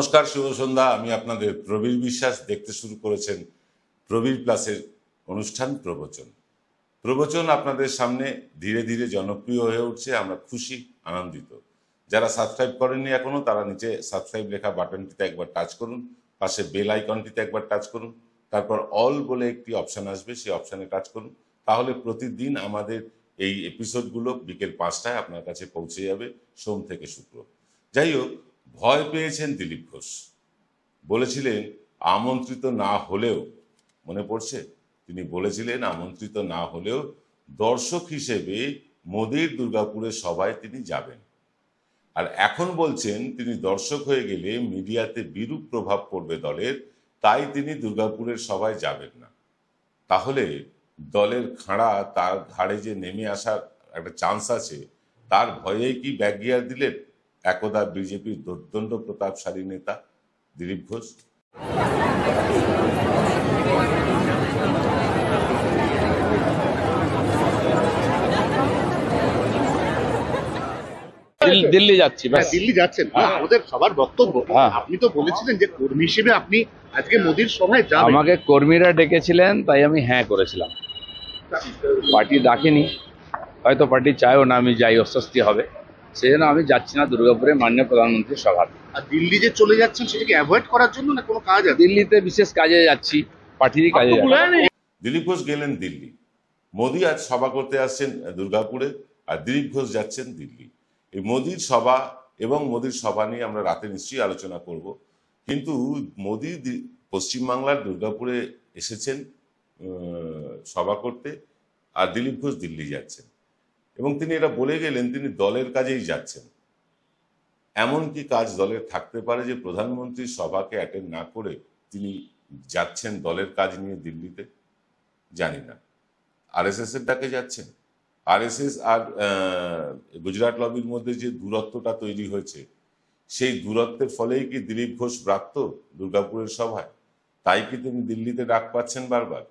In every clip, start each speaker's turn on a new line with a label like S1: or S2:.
S1: নমস্কার, শুভ সন্ধ্যা। আমি আপনাদের প্রবীর বিশ্বাস। দেখতে শুরু করেছেন প্রবীর প্লাসের অনুষ্ঠান প্রবচন। প্রবচন আপনাদের সামনে ধীরে ধীরে জনপ্রিয় হয়ে উঠছে। আমরা খুশি, আনন্দিত। যারা সাবস্ক্রাইব করেননি এখনো, তারা নিচে সাবস্ক্রাইব লেখা বাটনটিতে একবার টাচ করুন, পাশে বেল আইকনটিতে একবার টাচ করুন, তারপর অল বলে একটি অপশান আসবে, সেই অপশানে টাচ করুন। তাহলে প্রতিদিন আমাদের এই এপিসোডগুলো বিকেল 5টায় আপনার কাছে পৌঁছে যাবে, সোম থেকে শুক্র। যাই হোক, ভয় পেয়েছেন দিলীপ ঘোষ। বলেছিলেন আমন্ত্রিত না হলেও, মনে পড়ছে, তিনি বলেছিলেন আমন্ত্রিত না হলেও দর্শক হিসেবে মোদির দুর্গাপুরের সভায় তিনি যাবেন। আর এখন বলছেন তিনি দর্শক হয়ে গেলে মিডিয়াতে বিরূপ প্রভাব পড়বে দলের, তাই তিনি দুর্গাপুরের সভায় যাবেন না। তাহলে দলের খাঁড়া তার ঘাড়ে যে নেমে আসার একটা চান্স আছে, তার ভয়েই কি ব্যাক গিয়ার দিলেন একদা বিজেপির দুর্দণ্ড প্রতাপশালী নেতা দিলীপ ঘোষ?
S2: দিল্লি যাচ্ছি।
S3: দিল্লি যাচ্ছেন? আমাদের সবার বক্তব্য, আপনি তো বলেছিলেন যে কর্মী হিসেবে আপনি আজকে মোদির সভায় যাবেন।
S2: আমাকে কর্মীরা ডেকেছিলেন, তাই আমি হ্যাঁ করেছিলাম। পার্টি ডাকেনি, হয়তো পার্টি চায়ও না আমি যাই, অস্বস্তি হবে, সেই জন্য আমি যাচ্ছি না দুর্গাপুরে মাননীয় প্রধানমন্ত্রীর সভা।
S3: আর দিল্লি যে চলে যাচ্ছেন সেটাকে অ্যাভয়েড করার জন্য না কোনো কাজ আছে?
S2: দিল্লিতে বিশেষ কাজে যাচ্ছি, পার্টিরই কাজে যাচ্ছি।
S1: দিলীপ ঘোষ গেলেন দিল্লি, মোদি আজ সভা করতে আসছেন দুর্গাপুরে, আর দিলীপ ঘোষ যাচ্ছেন দিল্লি। এই মোদির সভা এবং মোদির সভা নিয়ে আমরা রাতে নিশ্চয়ই আলোচনা করব। কিন্তু মোদি পশ্চিমবাংলার দুর্গাপুরে এসেছেন সভা করতে, আর দিলীপ ঘোষ দিল্লি যাচ্ছেন। এবং তিনি এটা বলে গেলেন তিনি দলের কাজেই যাচ্ছেন। এমন কি কাজ দলের থাকতে পারে যে প্রধানমন্ত্রীর সভাকে অ্যাটেন্ড না করে তিনি যাচ্ছেন দলের কাজ নিয়ে দিল্লিতে? জানি না। আরএসএস এর ডাকে যাচ্ছেন। আরএসএস আর গুজরাট লবির মধ্যে যে দূরত্বটা তৈরি হয়েছে, সেই দূরত্বের ফলেই কি দিলীপ ঘোষ ব্রাত্য দুর্গাপুরের সভায়? তাই কি তিনি দিল্লিতে ডাক পাচ্ছেন বারবার?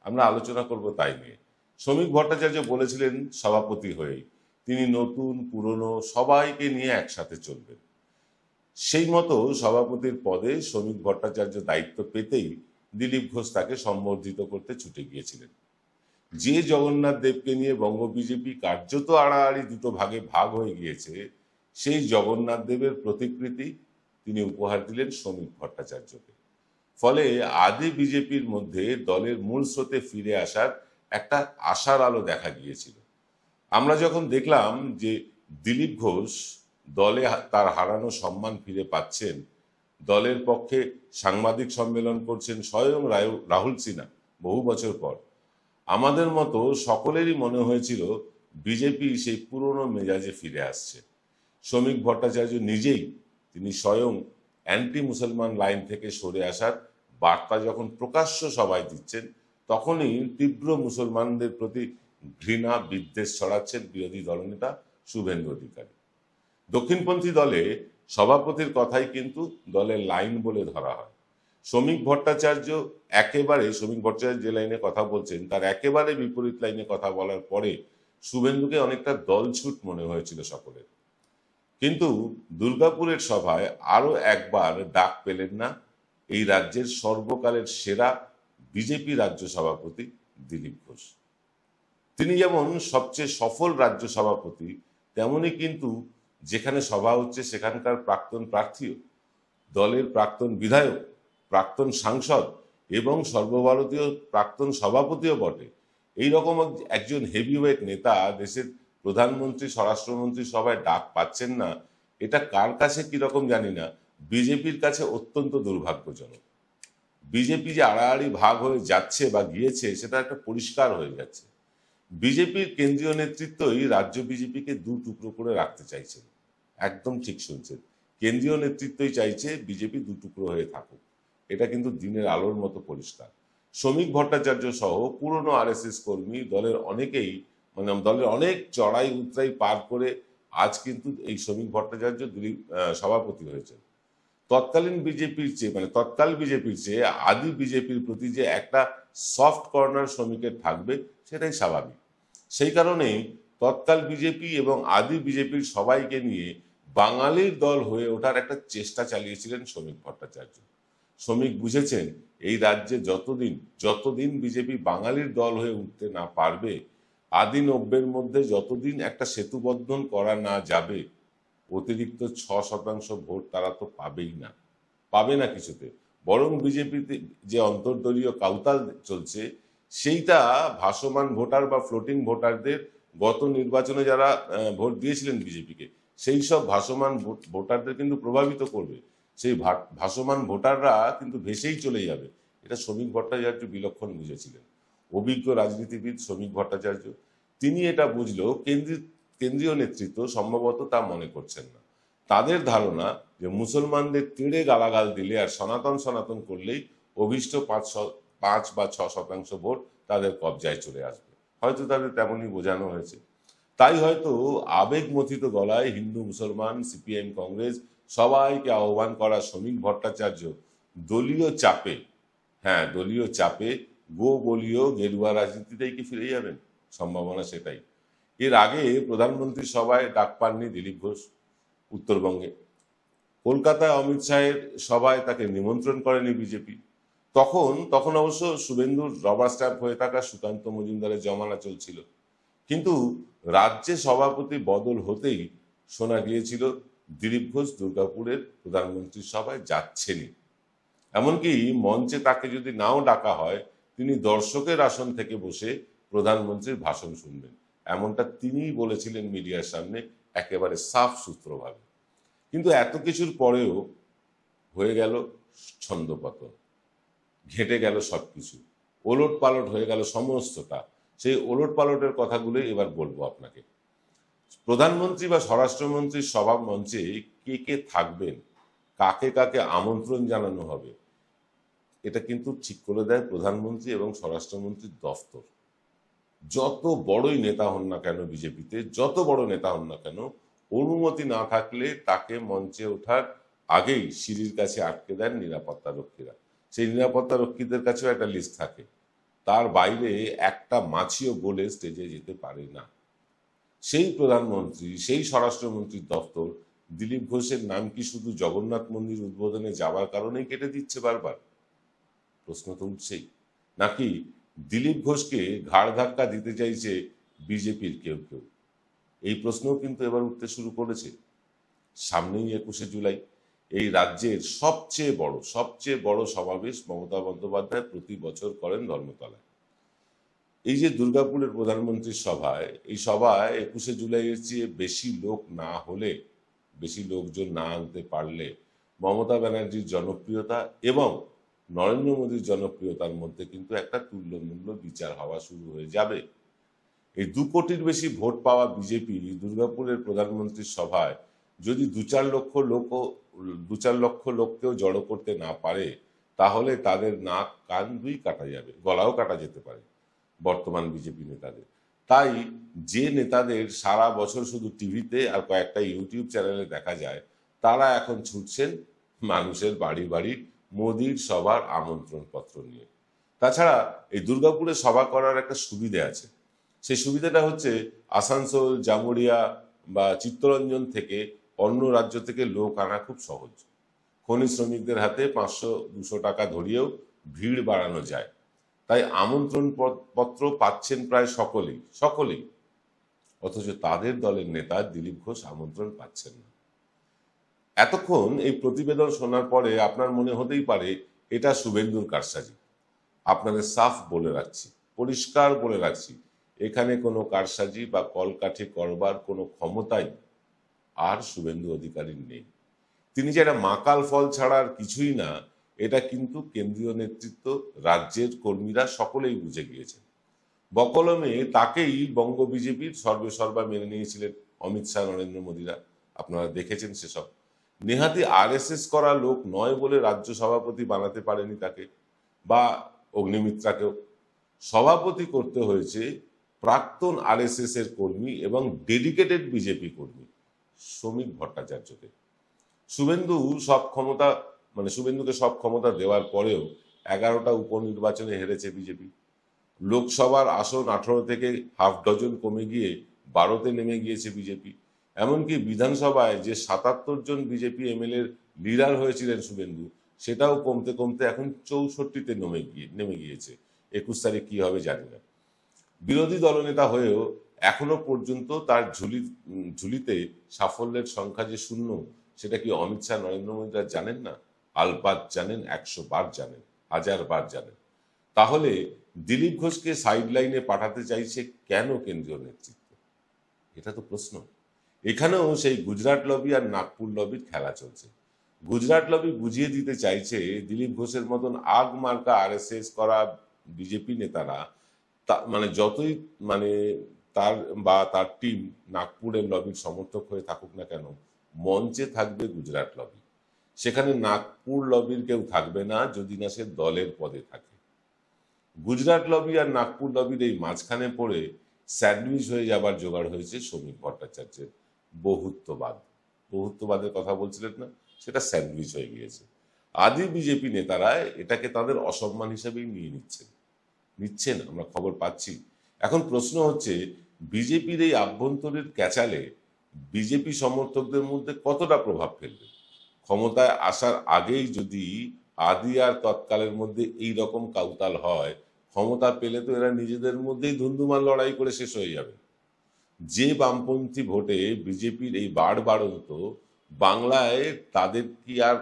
S1: আমরা আলোচনা করব তাই নিয়ে। শ্রমিক ভট্টাচার্য বলেছিলেন সভাপতি হয়েই তিনি নতুন পুরনো সবাইকে নিয়ে একসাথে চলবেন। সেই মতো সভাপতির পদে শ্রমিক ভট্টাচার্য দায়িত্ব পেতেই দিলীপ ঘোষ তাকে সম্বর্ধিত করতে ছুটে গিয়েছিলেন। যে জগন্নাথ দেবকে নিয়ে বঙ্গ বিজেপি কার্যত আড়াআড়ি দুটো ভাগে ভাগ হয়ে গিয়েছে, সেই জগন্নাথ দেবের প্রতিকৃতি তিনি উপহার দিলেন শ্রমিক ভট্টাচার্যকে। ফলে আদি বিজেপির মধ্যে দলের মূল স্রোতে ফিরে আসার একটা আশার আলো দেখা গিয়েছিল। আমরা যখন দেখলাম যে দিলীপ ঘোষ দলে তার হারানো সম্মান ফিরে পাচ্ছেন, দলের পক্ষে সাংবাদিক সম্মেলন করছেন স্বয়ং রাহুল সিনহা বহু বছর পর, আমাদের মতো সকলেরই মনে হয়েছিল বিজেপি সেই পুরনো মেজাজে ফিরে আসছে। শ্রমিক ভট্টাচার্য নিজেই তিনি স্বয়ং অ্যান্টি মুসলমান লাইন থেকে সরে আসার বার্তা যখন প্রকাশ্য সভায় দিচ্ছেন, তখনই তীব্র মুসলমানদের প্রতি ঘৃণা বিদ্বেষ ছড়াচ্ছেন বিরোধী দলনেতা শুভেন্দু অধিকারী। দক্ষিণপন্থী দলে সভাপতির কথাই কিন্তু দলের লাইন বলে ধরা হয়। শ্রমিক ভট্টাচার্য যে লাইনে কথা বলছেন তার একেবারে বিপরীত লাইনে কথা বলার পরে শুভেন্দুকে অনেকটা দলছুট মনে হয়েছিল সকলের। কিন্তু দুর্গাপুরের সভায় আরো একবার ডাক পেলেন না এই রাজ্যের সর্বকালের সেরা বিজেপি রাজ্য সভাপতি দিলীপ ঘোষ। তিনি যেমন সবচেয়ে সফল রাজ্য সভাপতি, তেমনি কিন্তু যেখানে সভা হচ্ছে সেখানকার প্রাক্তন প্রার্থীও, দলের প্রাক্তন বিধায়ক, প্রাক্তন সাংসদ এবং সর্বভারতীয় প্রাক্তন সভাপতিও বটে। এইরকম একজন হেভিওয়েট নেতা দেশের প্রধানমন্ত্রী, স্বরাষ্ট্রমন্ত্রী সভায় ডাক পাচ্ছেন না, এটা কার কাছে কিরকম জানি না, বিজেপির কাছে অত্যন্ত দুর্ভাগ্যজনক। বিজেপি যে আড়াআড়ি ভাগ হয়ে যাচ্ছে বা গিয়েছে সেটা একটা পরিষ্কার হয়ে যাচ্ছে। বিজেপির কেন্দ্রীয় নেতৃত্বই রাজ্য বিজেপিকে দু টুকরো করে রাখতে চাইছেন। একদম ঠিক শুনছেন, কেন্দ্রীয় নেতৃত্বই চাইছে বিজেপি দু টুকরো হয়ে থাকুক। এটা কিন্তু দিনের আলোর মতো পরিষ্কার। শ্রমিক ভট্টাচার্য সহ পুরনো আরএসএস কর্মী দলের অনেকেই, দলের অনেক চড়াই উতরাই পার করে আজ কিন্তু এই শ্রমিক ভট্টাচার্য সভাপতি হয়েছেন। তৎকাল বিজেপির চেয়ে আদি বিজেপির প্রতি যে একটা সফট কর্নার শ্রমিকের থাকবে, সেটাই স্বাভাবিক। সেই কারণেই তৎকাল বিজেপি এবং আদি বিজেপির সবাইকে নিয়ে বাঙালির দল হয়ে ওঠার একটা চেষ্টা চালিয়েছিলেন শ্রমিক ভট্টাচার্য। শ্রমিক বুঝেছেন এই রাজ্যে যতদিন বিজেপি বাঙালির দল হয়ে উঠতে না পারবে, আদি 90-এর মধ্যে যতদিন একটা সেতুবন্ধন করা না যাবে, অতিরিক্ত 6% ভোট তারা তো পাবে না কিছুতে। বরং বিজেপিতে যে অন্তর্দলীয় কাউতাল চলছে সেইটা ভাসমান ভোটার বা ফ্লোটিং ভোটারদের, গত নির্বাচনে যারা ভোট দিয়েছিলেন বিজেপিকে, সেই সব ভাসমান ভোটারদের কিন্তু প্রভাবিত করবে। সেই ভাসমান ভোটাররা কিন্তু ভেসেই চলে যাবে। এটা শ্রমিক ভট্টাচার্য বিলক্ষণ বুঝেছিলেন। অভিজ্ঞ রাজনীতিবিদ শ্রমিক ভট্টাচার্য, তিনি এটা বুঝলেও কেন্দ্রীয় নেতৃত্ব সম্ভবত তা মনে করছেন না। তাদের ধারণা যে মুসলমানদের তেড়ে গালাগাল দিলে আর সনাতন করলেই অভীষ্ট 5 বা 6% ভোট তাদের কবজায় চলে আসবে। হয়তো তাদের তেমনই বোঝানো হয়েছে। তাই হয়তো আবেগমথিত গলায় হিন্দু মুসলমান, সিপিএম কংগ্রেস সবাইকে আহ্বান করা শ্রমিক ভট্টাচার্য দলীয় চাপে বলীয় গেরুয়া রাজনীতিতেই কি ফিরে যাবেন? সম্ভাবনা সেটাই। এর আগে প্রধানমন্ত্রী সভায় ডাক পাননি দিলীপ ঘোষ উত্তরবঙ্গে। কলকাতায় অমিত শাহের সভায় তাকে নিমন্ত্রণ করেনি বিজেপি। তখন অবশ্য শুভেন্দুর রবার স্ট্যাম্প হয়ে থাকা সুকান্ত মজুমদারের জমানা চলছিল। কিন্তু রাজ্যে সভাপতি বদল হতেই শোনা গিয়েছিল দিলীপ ঘোষ দুর্গাপুরের প্রধানমন্ত্রীর সভায় যাচ্ছেনই। এমনকি মঞ্চে তাকে যদি নাও ডাকা হয়, তিনি দর্শকের আসন থেকে বসে প্রধানমন্ত্রীর ভাষণ শুনবেন, এমনটা তিনিই বলেছিলেন মিডিয়ার সামনে একেবারে সাফ সূত্রভাবে। কিন্তু এত কিছুর পরেও হয়ে গেল ছন্দপতন, ঘেঁটে গেল সবকিছু, ওলট পালট হয়ে গেল সমস্তটা। সেই ওলট পালটের কথাগুলোই এবার বলবো আপনাকে। প্রধানমন্ত্রী বা স্বরাষ্ট্রমন্ত্রীর সভা মঞ্চে কে থাকবেন, কাকে আমন্ত্রণ জানানো হবে, এটা কিন্তু ঠিক করে দেয় প্রধানমন্ত্রী এবং স্বরাষ্ট্রমন্ত্রীর দফতর। যত বড়ই নেতা হন না কেন বিজেপিতে, যত বড় নেতা হন না কেন, অনুমতি না থাকলে তাকে মঞ্চে ওঠার আগেই সিঁড়ির কাছে আটকে দেন নিরাপত্তা রক্ষীরা। সেই নিরাপত্তা রক্ষীদের কাছেও একটা লিস্ট থাকে, তার বাইরে একটা মাছিও গোলে স্টেজে যেতে পারে না। সেই প্রধানমন্ত্রী, সেই স্বরাষ্ট্রমন্ত্রীর দফতর দিলীপ ঘোষের নাম কি শুধু জগন্নাথ মন্দির উদ্বোধনে যাওয়ার কারণেই কেটে দিচ্ছে বারবার? প্রশ্ন তো উঠছেই। নাকি দিলীপ ঘোষকে ঘাড় ধাক্কা দিতে চাইছে বিজেপির কেউ? এই প্রশ্নও কিন্তু এবার উঠতে শুরু করেছে। সামনেই 21শে জুলাই, এই রাজ্যের সবচেয়ে বড় সমাবেশ মমতা বন্দ্যোপাধ্যায় প্রতি বছর করেন ধর্মতলায়। এই যে দুর্গাপুরের প্রধানমন্ত্রীর সভায়, এই সভায় 21শে জুলাইয়ের চেয়ে বেশি লোক না হলে, বেশি লোকজন না আনতে পারলে মমতা ব্যানার্জির জনপ্রিয়তা এবং নরেন্দ্র মোদীর জনপ্রিয়তার মধ্যে কিন্তু একটা তুল্যমূল্য বিচার হওয়া শুরু হয়ে যাবে। এই 2 কোটির বেশি ভোট পাওয়া বিজেপি দুর্গাপুরের প্রধানমন্ত্রীর সভায় যদি 2-4 লক্ষ লোককেও জড়ো করতে না পারে, তাহলে তাদের নাক কান দুই কাটা যাবে, গলাও কাটা যেতে পারে বর্তমান বিজেপি নেতাদের। তাই যে নেতাদের সারা বছর শুধু টিভিতে আর কয়েকটা ইউটিউব চ্যানেলে দেখা যায়, তারা এখন ছুটছেন মানুষের বাড়ি বাড়ি মোদির সভার আমন্ত্রণ পত্র নিয়ে। তাছাড়া এই দুর্গাপুরে সভা করার একটা সুবিধে আছে। সেই সুবিধাটা হচ্ছে আসানসোল, জামুরিয়া বা চিত্তরঞ্জন থেকে অন্য রাজ্য থেকে লোক আনা খুব সহজ। খনি শ্রমিকদের হাতে 500-200 টাকা ধরিয়েও ভিড় বাড়ানো যায়। তাই আমন্ত্রণ পত্র পাচ্ছেন প্রায় সকলেই। অথচ তাদের দলের নেতা দিলীপ ঘোষ আমন্ত্রণ পাচ্ছেন না। এতক্ষণ এই প্রতিবেদন শোনার পরে আপনার মনে হতেই পারে এটা শুভেন্দুর কারসাজি। আপনাদের সাফ বলে রাখছি, পরিষ্কার বলে রাখছি, এখানে কোনো কারসাজি বা কলকাঠি করবার কোনো ক্ষমতাই আর শুভেন্দু অধিকারীর নেই। তিনি যে একটা মাকাল ফল ছাড়া আর কিছুই না, এটা কিন্তু কেন্দ্রীয় নেতৃত্ব, রাজ্যের কর্মীরা সকলেই বুঝে গিয়েছেন। বকলমে তাকেই বঙ্গ বিজেপির সর্বেসর্বা মেনে নিয়েছিলেন অমিত শাহ, নরেন্দ্র মোদীরা। আপনারা দেখেছেন সেসব। নেহাতি RSS করা লোক নয় বলে রাজ্য সভাপতি বানাতে পারেনি তাকে, বা অগ্নিমিত্রাকেও। সভাপতি করতে হয়েছে প্রাক্তন RSS এর কর্মী এবং ডেডিকেটেড বিজেপি কর্মী শ্রমিক ভট্টাচার্যকে। শুভেন্দুকে সব ক্ষমতা দেওয়ার পরেও 11টা উপনির্বাচনে হেরেছে বিজেপি। লোকসভার আসন 18 থেকে হাফ ডজন কমে গিয়ে 12তে নেমে গিয়েছে বিজেপি। এমনকি বিধানসভায় যে ৭৭ জন বিজেপি এমএলএ লিডার হয়েছিলেন শুভেন্দু, সেটাও কমতে কমতে এখন ৬৪-তে নেমে গিয়েছে। ২১ তারিখ কি হবে জানি না। বিরোধী দলনেতা হয়েও এখনো পর্যন্ত তার ঝুলিতে সাফল্যের সংখ্যা যে শূন্য, সেটা কি অমিত শাহ, নরেন্দ্র মোদীরা জানেন না? আলবাত জানেন, ১০০ বার জানেন, ১০০০ বার জানেন। তাহলে দিলীপ ঘোষকে সাইড লাইনে পাঠাতে চাইছে কেন কেন্দ্রীয় নেতৃত্ব? এটা তো প্রশ্ন। এখানেও সেই গুজরাট লবি আর নাগপুর লবির খেলা চলছে। গুজরাট লবি বুঝিয়ে দিতে চাইছে দিলীপ ঘোষের মতন আগ মার্কা আরএসএস করা বিজেপি নেতারা মানে যতই মানে তার টিম নাগপুরের লবির সমর্থক হয়ে থাকুক না কেন, মঞ্চে থাকবে গুজরাট লবি। সেখানে নাগপুর লবির কেউ থাকবে না যদি না সে দলের পদে থাকে। গুজরাট লবি আর নাগপুর লবির এই মাঝখানে পড়ে স্যান্ডউইচ হয়ে যাবার জোগাড় হয়েছে শ্রমিক ভট্টাচার্যের বহুত্ববাদের কথা বলছিলেন না, সেটা স্যান্ডউইচ হয়ে গিয়েছে। আদি বিজেপি নেতারা এটাকে তাদের অসম্মান হিসেবেই নিচ্ছেন, আমরা খবর পাচ্ছি। এখন প্রশ্ন হচ্ছে, বিজেপির এই আভ্যন্তরীণ ক্যাচালে বিজেপি সমর্থকদের মধ্যে কতটা প্রভাব ফেলবে? ক্ষমতায় আসার আগেই যদি আদি আর তৎকালের মধ্যে এই রকম কাউতাল হয়, ক্ষমতা পেলে তো এরা নিজেদের মধ্যেই ধুন্ধুমার লড়াই করে শেষ হয়ে যাবে। যে বামপন্থী ভোটে বিজেপির এই বাড়ন্ত, বাংলায় তাদের কি আর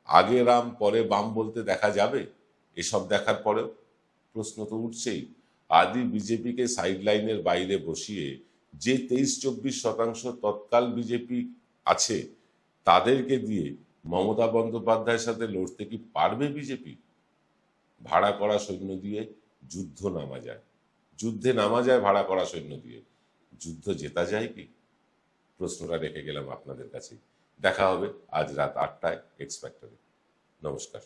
S1: আগে রাম পরে বাম বলতে দেখা যাবে? এসব দেখার পরেও প্রশ্ন তো উঠছেই। আদি বিজেপিকে সাইড লাইনের বাইরে বসিয়ে যে ২৩-২৪% তৎকাল বিজেপি আছে, তাদেরকে দিয়ে মমতা বন্দ্যোপাধ্যায়ের সাথে লড়তে কি পারবে বিজেপি? ভাড়া করা সৈন্য দিয়ে যুদ্ধে নামা যায় ভাড়া করা সৈন্য দিয়ে, যুদ্ধ জেতা যায় কি? প্রশ্নটা রেখে গেলাম আপনাদের কাছে। দেখা হবে আজ রাত ৮টায় এক্স ফ্যাক্টরে। নমস্কার।